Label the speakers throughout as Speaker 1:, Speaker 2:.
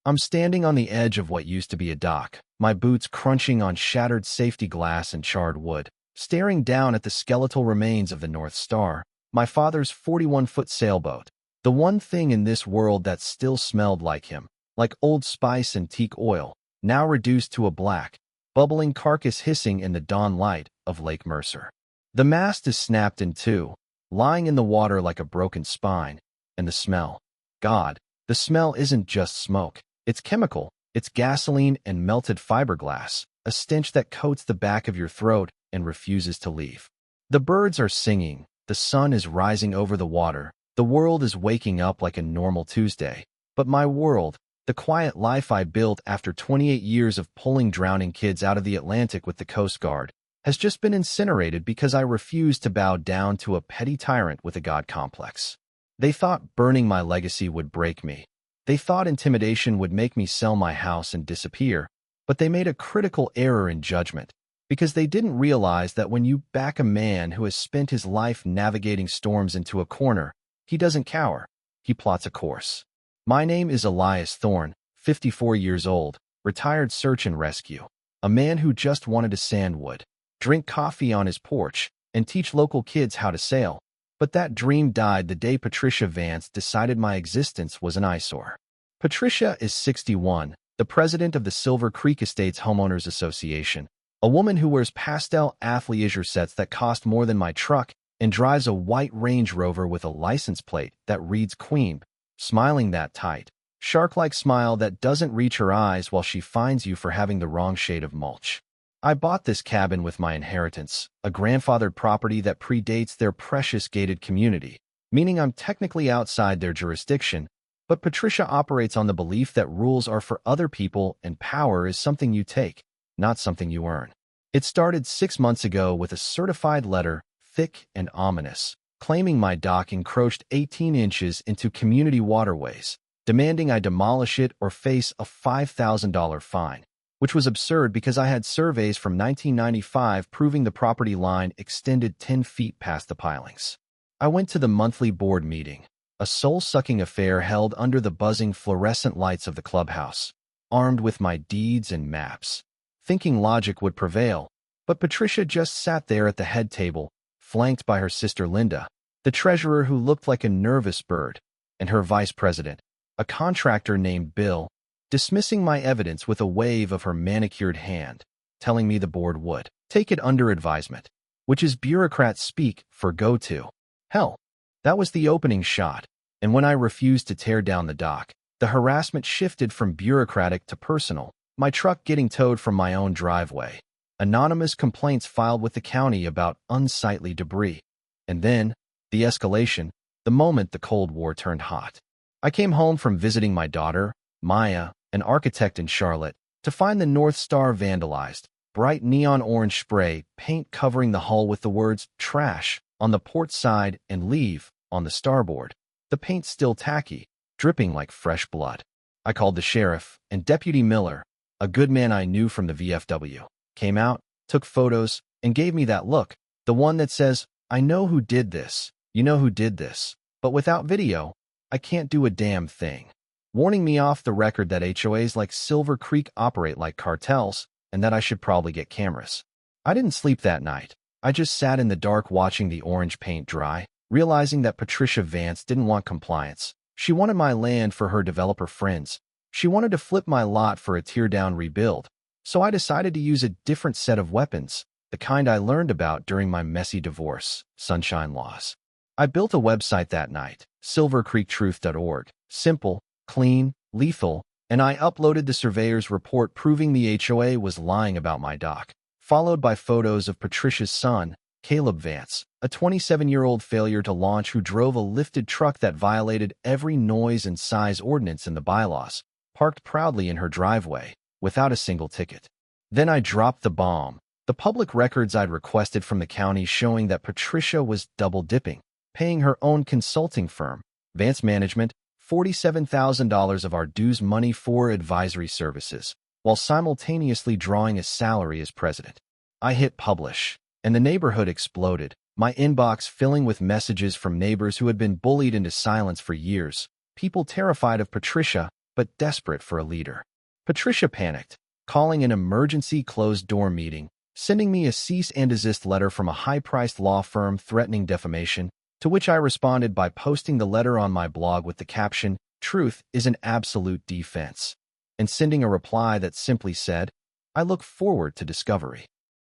Speaker 1: I'm standing on the edge of what used to be a dock, my boots crunching on shattered safety glass and charred wood, staring down at the skeletal remains of the North Star, my father's 41-foot sailboat, the one thing in this world that still smelled like him, like Old Spice and teak oil, now reduced to a black, bubbling carcass hissing in the dawn light of Lake Mercer. The mast is snapped in two, lying in the water like a broken spine, and the smell. God, the smell isn't just smoke. It's chemical. It's gasoline and melted fiberglass, a stench that coats the back of your throat and refuses to leave. The birds are singing. The sun is rising over the water. The world is waking up like a normal Tuesday. But my world, the quiet life I built after 28 years of pulling drowning kids out of the Atlantic with the Coast Guard, has just been incinerated because I refused to bow down to a petty tyrant with a god complex. They thought burning my legacy would break me. They thought intimidation would make me sell my house and disappear, but they made a critical error in judgment, because they didn't realize that when you back a man who has spent his life navigating storms into a corner, he doesn't cower, he plots a course. My name is Elias Thorne, 54 years old, retired search and rescue, a man who just wanted to sandwood, drink coffee on his porch, and teach local kids how to sail. But that dream died the day Patricia Vance decided my existence was an eyesore. Patricia is 61, the president of the Silver Creek Estates Homeowners Association, a woman who wears pastel athleisure sets that cost more than my truck and drives a white Range Rover with a license plate that reads Queen, smiling that tight, shark-like smile that doesn't reach her eyes while she fines you for having the wrong shade of mulch. I bought this cabin with my inheritance, a grandfathered property that predates their precious gated community, meaning I'm technically outside their jurisdiction, but Patricia operates on the belief that rules are for other people and power is something you take, not something you earn. It started 6 months ago with a certified letter, thick and ominous, claiming my dock encroached 18 inches into community waterways, demanding I demolish it or face a $5,000 fine, which was absurd because I had surveys from 1995 proving the property line extended 10 feet past the pilings. I went to the monthly board meeting, a soul-sucking affair held under the buzzing fluorescent lights of the clubhouse, armed with my deeds and maps, thinking logic would prevail, but Patricia just sat there at the head table, flanked by her sister Linda, the treasurer who looked like a nervous bird, and her vice president, a contractor named Bill, dismissing my evidence with a wave of her manicured hand, telling me the board would take it under advisement, which is bureaucrat speak for go to. Hell, that was the opening shot, and when I refused to tear down the dock, the harassment shifted from bureaucratic to personal, my truck getting towed from my own driveway, anonymous complaints filed with the county about unsightly debris, and then, the escalation, the moment the Cold War turned hot. I came home from visiting my daughter, Maya, an architect in Charlotte, to find the North Star vandalized, bright neon orange spray paint covering the hull with the words "trash" on the port side and "leave" on the starboard. The paint still tacky, dripping like fresh blood. I called the sheriff, and Deputy Miller, a good man I knew from the VFW, came out, took photos, and gave me that look, the one that says, "I know who did this, you know who did this, but without video, I can't do a damn thing," warning me off the record that HOAs like Silver Creek operate like cartels and that I should probably get cameras. I didn't sleep that night. I just sat in the dark watching the orange paint dry, realizing that Patricia Vance didn't want compliance. She wanted my land for her developer friends. She wanted to flip my lot for a tear-down rebuild. So I decided to use a different set of weapons, the kind I learned about during my messy divorce, sunshine laws. I built a website that night, silvercreektruth.org, simple, clean, lethal, and I uploaded the surveyor's report proving the HOA was lying about my dock, followed by photos of Patricia's son, Caleb Vance, a 27-year-old failure to launch who drove a lifted truck that violated every noise and size ordinance in the bylaws, parked proudly in her driveway, without a single ticket. Then I dropped the bomb, the public records I'd requested from the county showing that Patricia was double-dipping, paying her own consulting firm, Vance Management, $47,000 of our dues money for advisory services, while simultaneously drawing a salary as president. I hit publish, and the neighborhood exploded, my inbox filling with messages from neighbors who had been bullied into silence for years, people terrified of Patricia, but desperate for a leader. Patricia panicked, calling an emergency closed-door meeting, sending me a cease and desist letter from a high-priced law firm threatening defamation, to which I responded by posting the letter on my blog with the caption, "Truth is an absolute defense," and sending a reply that simply said, "I look forward to discovery."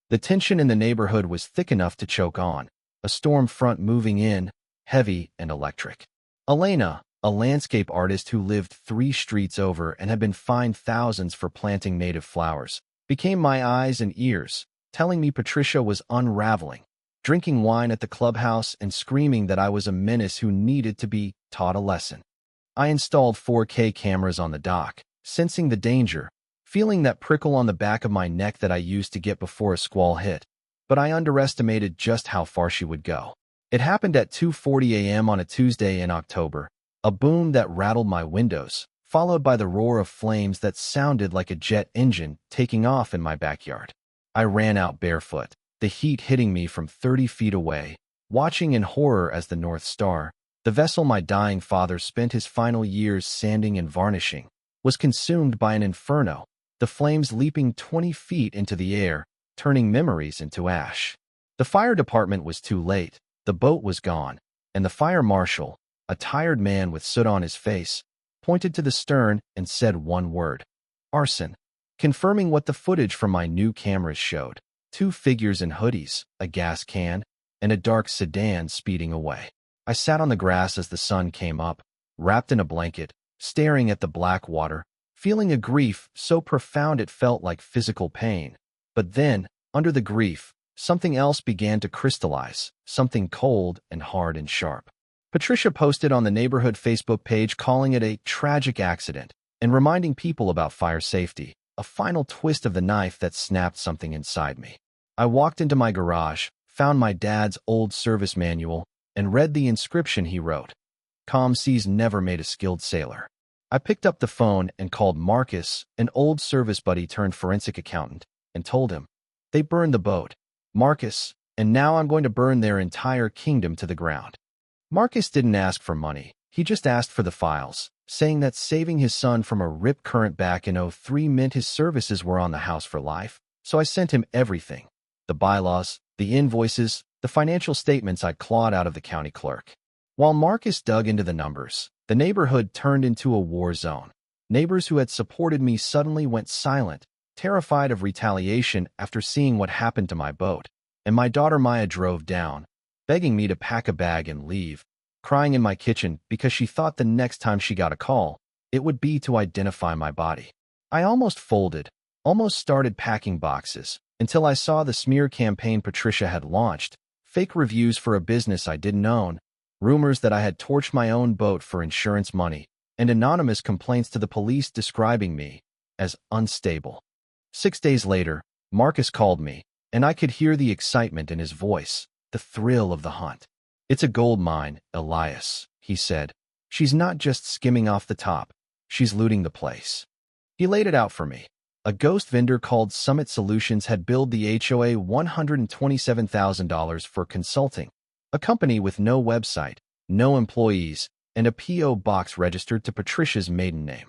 Speaker 1: The tension in the neighborhood was thick enough to choke on, a storm front moving in, heavy and electric. Elena, a landscape artist who lived 3 streets over and had been fined thousands for planting native flowers, became my eyes and ears, telling me Patricia was unraveling, drinking wine at the clubhouse and screaming that I was a menace who needed to be taught a lesson. I installed 4K cameras on the dock, sensing the danger, feeling that prickle on the back of my neck that I used to get before a squall hit, but I underestimated just how far she would go. It happened at 2:40 a.m. on a Tuesday in October, a boom that rattled my windows, followed by the roar of flames that sounded like a jet engine taking off in my backyard. I ran out barefoot, the heat hitting me from 30 feet away, watching in horror as the North Star, the vessel my dying father spent his final years sanding and varnishing, was consumed by an inferno, the flames leaping 20 feet into the air, turning memories into ash. The fire department was too late, the boat was gone, and the fire marshal, a tired man with soot on his face, pointed to the stern and said one word: arson, confirming what the footage from my new cameras showed: 2 figures in hoodies, a gas can, and a dark sedan speeding away. I sat on the grass as the sun came up, wrapped in a blanket, staring at the black water, feeling a grief so profound it felt like physical pain. But then, under the grief, something else began to crystallize, something cold and hard and sharp. Patricia posted on the neighborhood Facebook page calling it a tragic accident and reminding people about fire safety, a final twist of the knife that snapped something inside me. I walked into my garage, found my dad's old service manual, and read the inscription he wrote: "Calm seas never made a skilled sailor." I picked up the phone and called Marcus, an old service buddy turned forensic accountant, and told him, "They burned the boat, Marcus, and now I'm going to burn their entire kingdom to the ground." Marcus didn't ask for money, he just asked for the files, saying that saving his son from a rip current back in '03 meant his services were on the house for life, so I sent him everything: the bylaws, the invoices, the financial statements I'd clawed out of the county clerk. While Marcus dug into the numbers, the neighborhood turned into a war zone. Neighbors who had supported me suddenly went silent, terrified of retaliation after seeing what happened to my boat, and my daughter Maya drove down, begging me to pack a bag and leave, crying in my kitchen because she thought the next time she got a call, it would be to identify my body. I almost folded, almost started packing boxes, until I saw the smear campaign Patricia had launched, fake reviews for a business I didn't own, rumors that I had torched my own boat for insurance money, and anonymous complaints to the police describing me as unstable. 6 days later, Marcus called me, and I could hear the excitement in his voice, the thrill of the hunt. "It's a gold mine, Elias," he said. "She's not just skimming off the top, she's looting the place." He laid it out for me. A ghost vendor called Summit Solutions had billed the HOA $127,000 for consulting, a company with no website, no employees, and a P.O. box registered to Patricia's maiden name.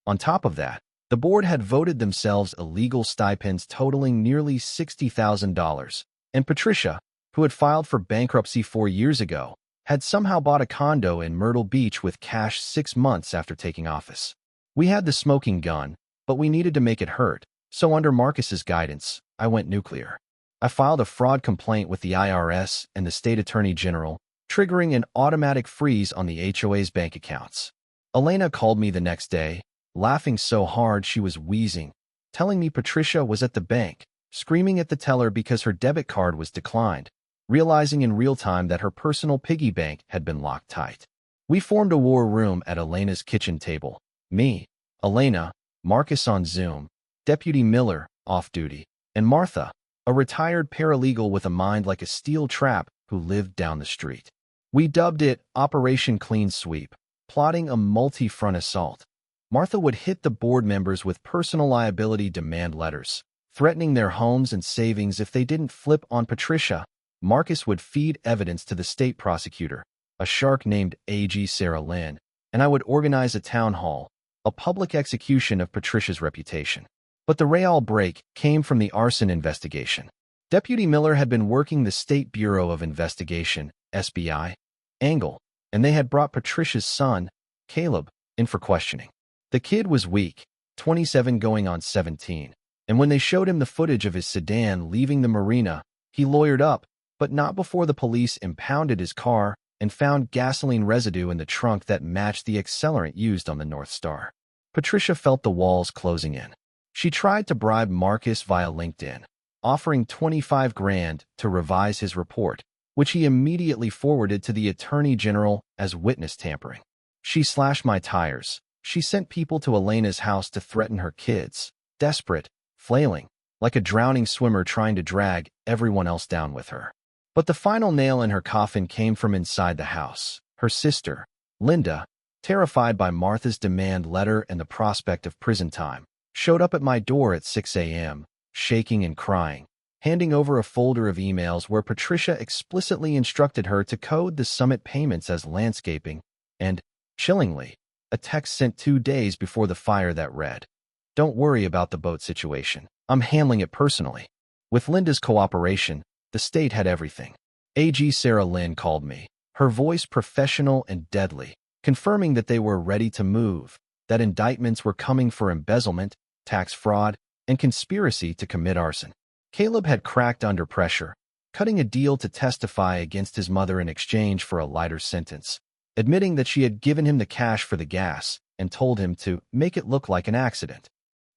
Speaker 1: On top of that, the board had voted themselves illegal stipends totaling nearly $60,000, and Patricia, who had filed for bankruptcy 4 years ago, had somehow bought a condo in Myrtle Beach with cash 6 months after taking office. We had the smoking gun, but we needed to make it hurt, so under Marcus's guidance, I went nuclear. I filed a fraud complaint with the IRS and the state attorney general, triggering an automatic freeze on the HOA's bank accounts. Elena called me the next day, laughing so hard she was wheezing, telling me Patricia was at the bank, screaming at the teller because her debit card was declined, realizing in real time that her personal piggy bank had been locked tight. We formed a war room at Elena's kitchen table. Me, Elena, Marcus on Zoom, Deputy Miller, off-duty, and Martha, a retired paralegal with a mind like a steel trap who lived down the street. We dubbed it Operation Clean Sweep, plotting a multi-front assault. Martha would hit the board members with personal liability demand letters, threatening their homes and savings if they didn't flip on Patricia. Marcus would feed evidence to the state prosecutor, a shark named A.G. Sarah Lynn, and I would organize a town hall, a public execution of Patricia's reputation. But the real break came from the arson investigation. Deputy Miller had been working the State Bureau of Investigation, SBI, angle, and they had brought Patricia's son, Caleb, in for questioning. The kid was weak, 27 going on 17, and when they showed him the footage of his sedan leaving the marina, he lawyered up, but not before the police impounded his car and found gasoline residue in the trunk that matched the accelerant used on the North Star. Patricia felt the walls closing in. She tried to bribe Marcus via LinkedIn, offering $25,000 to revise his report, which he immediately forwarded to the Attorney General as witness tampering. She slashed my tires. She sent people to Elena's house to threaten her kids, desperate, flailing, like a drowning swimmer trying to drag everyone else down with her. But the final nail in her coffin came from inside the house. Her sister, Linda, terrified by Martha's demand letter and the prospect of prison time, showed up at my door at 6 a.m., shaking and crying, handing over a folder of emails where Patricia explicitly instructed her to code the summit payments as landscaping, and, chillingly, a text sent 2 days before the fire that read, "Don't worry about the boat situation. I'm handling it personally." With Linda's cooperation, the state had everything. AG Sarah Lynn called me, her voice professional and deadly, confirming that they were ready to move, that indictments were coming for embezzlement, tax fraud, and conspiracy to commit arson. Caleb had cracked under pressure, cutting a deal to testify against his mother in exchange for a lighter sentence, admitting that she had given him the cash for the gas and told him to make it look like an accident.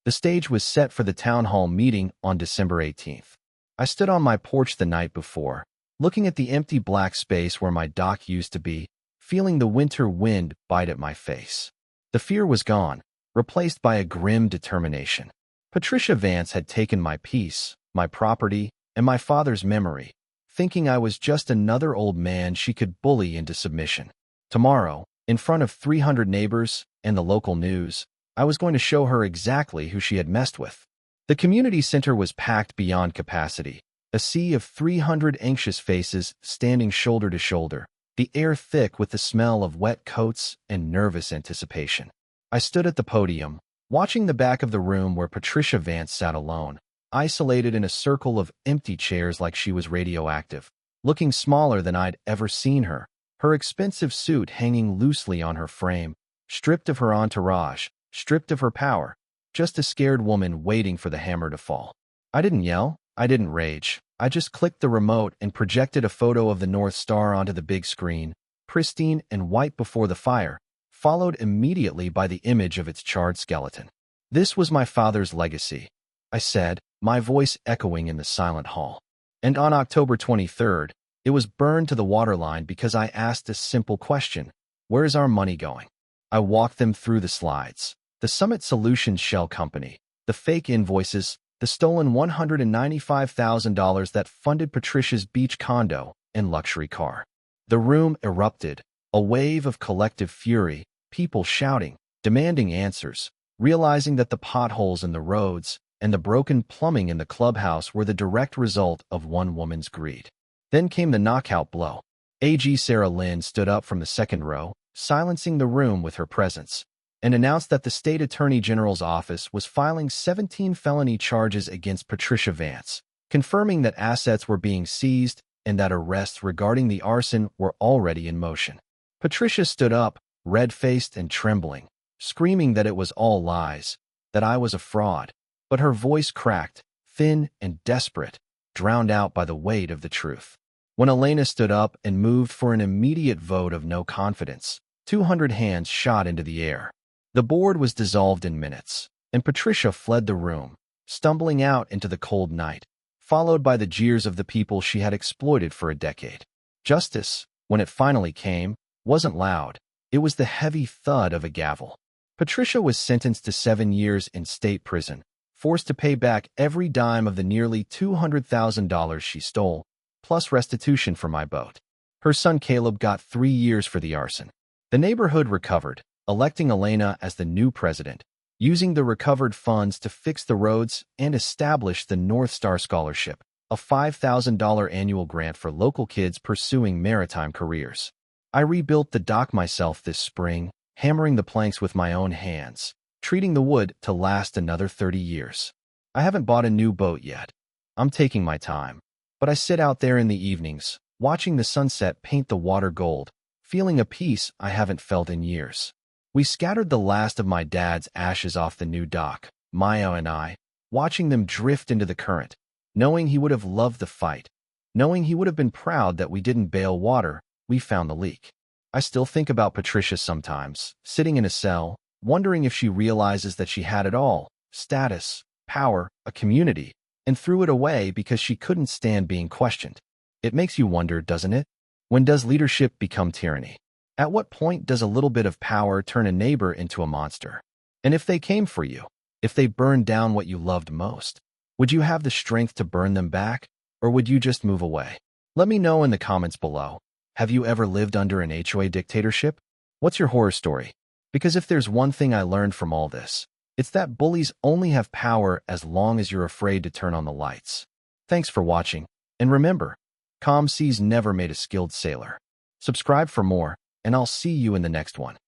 Speaker 1: The stage was set for the town hall meeting on December 18th. I stood on my porch the night before, looking at the empty black space where my dock used to be, feeling the winter wind bite at my face. The fear was gone, replaced by a grim determination. Patricia Vance had taken my peace, my property, and my father's memory, thinking I was just another old man she could bully into submission. Tomorrow, in front of 300 neighbors and the local news, I was going to show her exactly who she had messed with. The community center was packed beyond capacity, a sea of 300 anxious faces standing shoulder to shoulder, the air thick with the smell of wet coats and nervous anticipation. I stood at the podium, watching the back of the room where Patricia Vance sat alone, isolated in a circle of empty chairs like she was radioactive, looking smaller than I'd ever seen her, her expensive suit hanging loosely on her frame, stripped of her entourage, stripped of her power, just a scared woman waiting for the hammer to fall. I didn't yell, I didn't rage. I just clicked the remote and projected a photo of the North Star onto the big screen, pristine and white before the fire, followed immediately by the image of its charred skeleton. This was my father's legacy, I said, my voice echoing in the silent hall. And on October 23rd, it was burned to the waterline because I asked a simple question: where's our money going? I walked them through the slides. The Summit Solutions Shell Company, the fake invoices, the stolen $195,000 that funded Patricia's beach condo and luxury car. The room erupted, a wave of collective fury, people shouting, demanding answers, realizing that the potholes in the roads and the broken plumbing in the clubhouse were the direct result of one woman's greed. Then came the knockout blow. AG Sarah Lynn stood up from the second row, silencing the room with her presence, and announced that the state attorney general's office was filing 17 felony charges against Patricia Vance, confirming that assets were being seized and that arrests regarding the arson were already in motion. Patricia stood up, red-faced and trembling, screaming that it was all lies, that I was a fraud, but her voice cracked, thin and desperate, drowned out by the weight of the truth. When Elena stood up and moved for an immediate vote of no confidence, 200 hands shot into the air. The board was dissolved in minutes, and Patricia fled the room, stumbling out into the cold night, followed by the jeers of the people she had exploited for a decade. Justice, when it finally came, wasn't loud. It was the heavy thud of a gavel. Patricia was sentenced to 7 years in state prison, forced to pay back every dime of the nearly $200,000 she stole, plus restitution for my boat. Her son Caleb got 3 years for the arson. The neighborhood recovered, electing Elena as the new president, using the recovered funds to fix the roads and establish the North Star Scholarship, a $5,000 annual grant for local kids pursuing maritime careers. I rebuilt the dock myself this spring, hammering the planks with my own hands, treating the wood to last another 30 years. I haven't bought a new boat yet. I'm taking my time. But I sit out there in the evenings, watching the sunset paint the water gold, feeling a peace I haven't felt in years. We scattered the last of my dad's ashes off the new dock, Maya and I, watching them drift into the current, knowing he would have loved the fight, knowing he would have been proud that we didn't bail water, we found the leak. I still think about Patricia sometimes, sitting in a cell, wondering if she realizes that she had it all, status, power, a community, and threw it away because she couldn't stand being questioned. It makes you wonder, doesn't it? When does leadership become tyranny? At what point does a little bit of power turn a neighbor into a monster? And if they came for you, if they burned down what you loved most, would you have the strength to burn them back, or would you just move away? Let me know in the comments below. Have you ever lived under an HOA dictatorship? What's your horror story? Because if there's one thing I learned from all this, it's that bullies only have power as long as you're afraid to turn on the lights. Thanks for watching, and remember, calm seas never made a skilled sailor. Subscribe for more, and I'll see you in the next one.